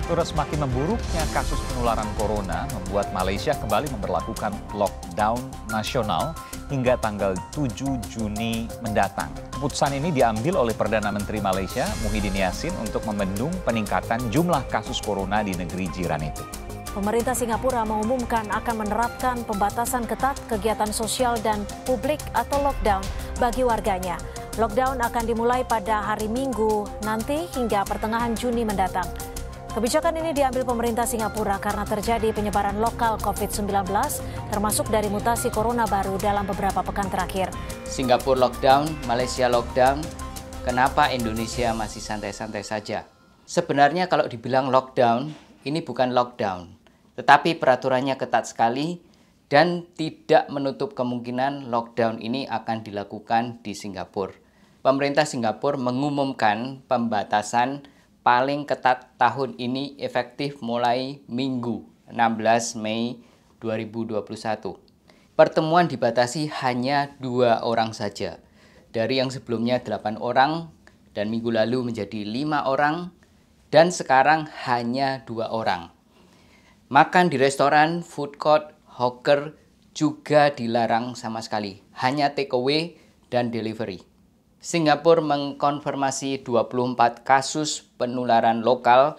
Terus semakin memburuknya kasus penularan corona membuat Malaysia kembali memberlakukan lockdown nasional hingga tanggal 7 Juni mendatang. Keputusan ini diambil oleh Perdana Menteri Malaysia, Muhyiddin Yassin, untuk membendung peningkatan jumlah kasus corona di negeri jiran itu. Pemerintah Singapura mengumumkan akan menerapkan pembatasan ketat kegiatan sosial dan publik atau lockdown bagi warganya. Lockdown akan dimulai pada hari Minggu nanti hingga pertengahan Juni mendatang. Kebijakan ini diambil pemerintah Singapura karena terjadi penyebaran lokal COVID-19, termasuk dari mutasi corona baru dalam beberapa pekan terakhir. Singapura lockdown, Malaysia lockdown, kenapa Indonesia masih santai-santai saja? Sebenarnya kalau dibilang lockdown, ini bukan lockdown, tetapi peraturannya ketat sekali dan tidak menutup kemungkinan lockdown ini akan dilakukan di Singapura. Pemerintah Singapura mengumumkan pembatasan paling ketat tahun ini efektif mulai Minggu 16 Mei 2021. Pertemuan dibatasi hanya 2 orang saja. Dari yang sebelumnya 8 orang dan minggu lalu menjadi 5 orang dan sekarang hanya 2 orang. Makan di restoran, food court, hawker juga dilarang sama sekali. Hanya take away dan delivery. Singapura mengkonfirmasi 24 kasus penularan lokal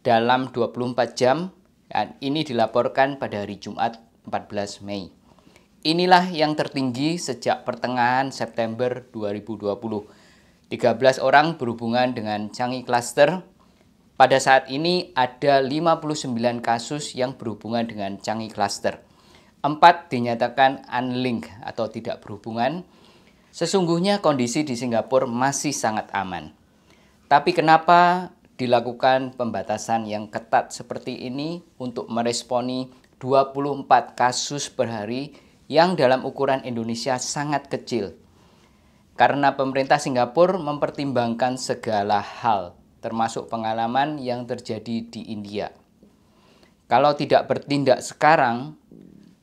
dalam 24 jam dan ini dilaporkan pada hari Jumat 14 Mei. Inilah yang tertinggi sejak pertengahan September 2020. 13 orang berhubungan dengan Changi Cluster. Pada saat ini ada 59 kasus yang berhubungan dengan Changi Cluster. 4 dinyatakan unlinked atau tidak berhubungan. Sesungguhnya kondisi di Singapura masih sangat aman. Tapi kenapa dilakukan pembatasan yang ketat seperti ini untuk meresponi 24 kasus per hari yang dalam ukuran Indonesia sangat kecil? Karena pemerintah Singapura mempertimbangkan segala hal, termasuk pengalaman yang terjadi di India. Kalau tidak bertindak sekarang,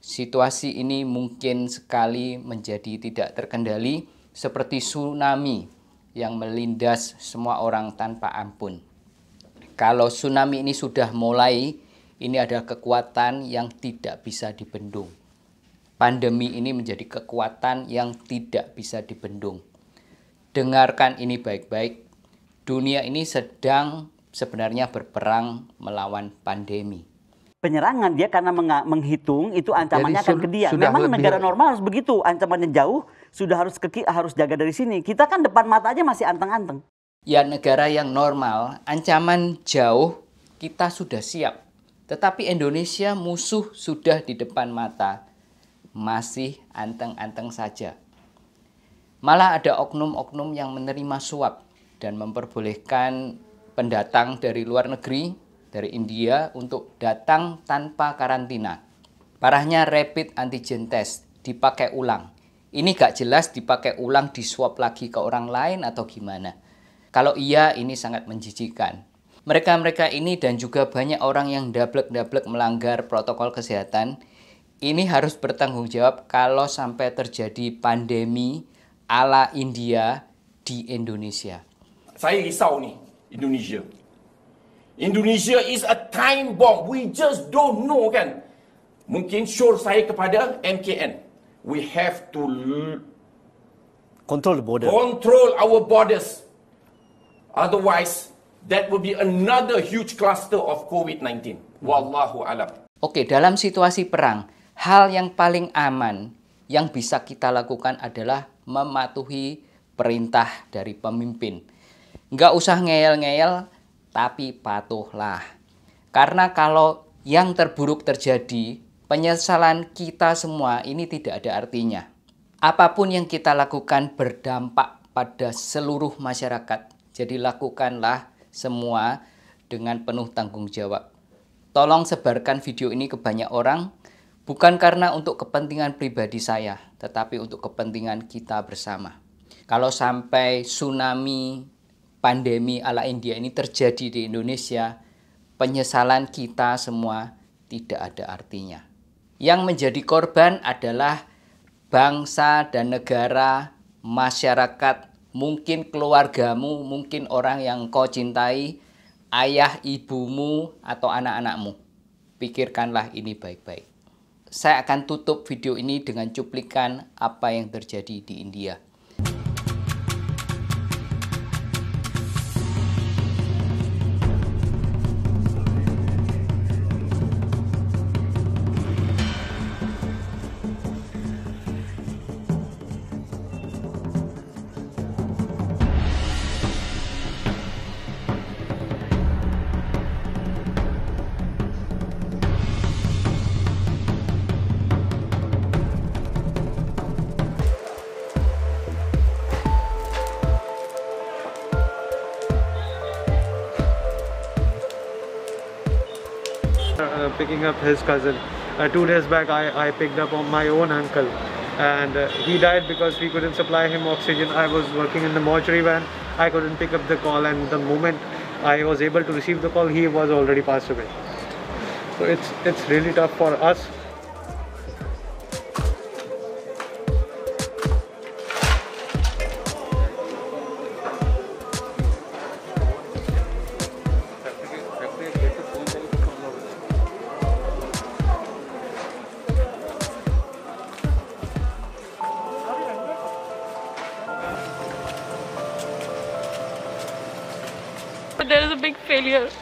situasi ini mungkin sekali menjadi tidak terkendali seperti tsunami yang melindas semua orang tanpa ampun. Kalau tsunami ini sudah mulai, ini adalah kekuatan yang tidak bisa dibendung. Pandemi ini menjadi kekuatan yang tidak bisa dibendung. Dengarkan ini baik-baik, dunia ini sedang sebenarnya berperang melawan pandemi. Penyerangan dia karena menghitung itu ancamannya akan ke dia. Memang negara normal harus begitu, ancamannya jauh sudah harus jaga dari sini. Kita kan depan mata aja masih anteng-anteng. Ya, negara yang normal, ancaman jauh kita sudah siap. Tetapi Indonesia musuh sudah di depan mata, masih anteng-anteng saja. Malah ada oknum-oknum yang menerima suap dan memperbolehkan pendatang dari luar negeri, dari India untuk datang tanpa karantina. Parahnya rapid antigen test dipakai ulang. Ini gak jelas dipakai ulang di swab lagi ke orang lain atau gimana. Kalau iya, ini sangat menjijikan. Mereka-mereka ini dan juga banyak orang yang dablek-dablek melanggar protokol kesehatan, ini harus bertanggung jawab kalau sampai terjadi pandemi ala India di Indonesia. Saya risau nih, Indonesia. Indonesia is a time bomb. We just don't know kan. Mungkin syur saya kepada MKN. We have to Control the border. control our borders. Otherwise, that will be another huge cluster of COVID-19. Wallahu alam. Oke, dalam situasi perang, hal yang paling aman yang bisa kita lakukan adalah mematuhi perintah dari pemimpin. Nggak usah ngeyel-ngeyel, tapi patuhlah. Karena kalau yang terburuk terjadi, penyesalan kita semua ini tidak ada artinya. Apapun yang kita lakukan berdampak pada seluruh masyarakat. Jadi lakukanlah semua dengan penuh tanggung jawab. Tolong sebarkan video ini ke banyak orang, bukan karena untuk kepentingan pribadi saya, tetapi untuk kepentingan kita bersama. Kalau sampai tsunami pandemi ala India ini terjadi di Indonesia, penyesalan kita semua tidak ada artinya. Yang menjadi korban adalah bangsa dan negara, masyarakat, mungkin keluargamu, mungkin orang yang kau cintai, ayah, ibumu, atau anak-anakmu. Pikirkanlah ini baik-baik. Saya akan tutup video ini dengan cuplikan apa yang terjadi di India. Picking up his cousin. 2 days back I picked up on my own uncle, and he died because we couldn't supply him oxygen. I was working in the mortuary van, I couldn't pick up the call, and the moment I was able to receive the call, he was already passed away. So it's really tough for us. But there is a big failure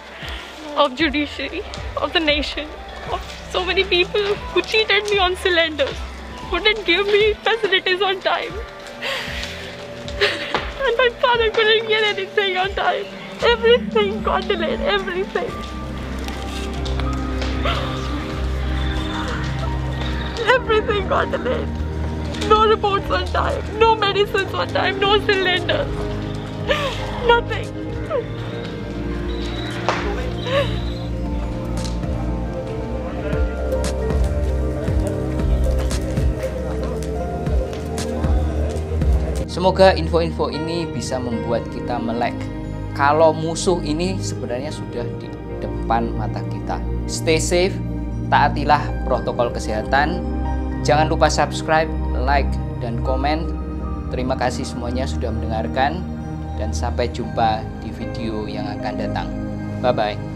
of judiciary, of the nation, of so many people who cheated me on cylinders, who didn't give me facilities on time. And my father couldn't get anything on time. Everything got delayed, everything. Everything got delayed. No reports on time, no medicines on time, no cylinders. Nothing. Semoga info-info ini bisa membuat kita melek kalau musuh ini sebenarnya sudah di depan mata kita. Stay safe, taatilah protokol kesehatan. Jangan lupa subscribe, like, dan komen. Terima kasih semuanya sudah mendengarkan, dan sampai jumpa di video yang akan datang. Bye-bye.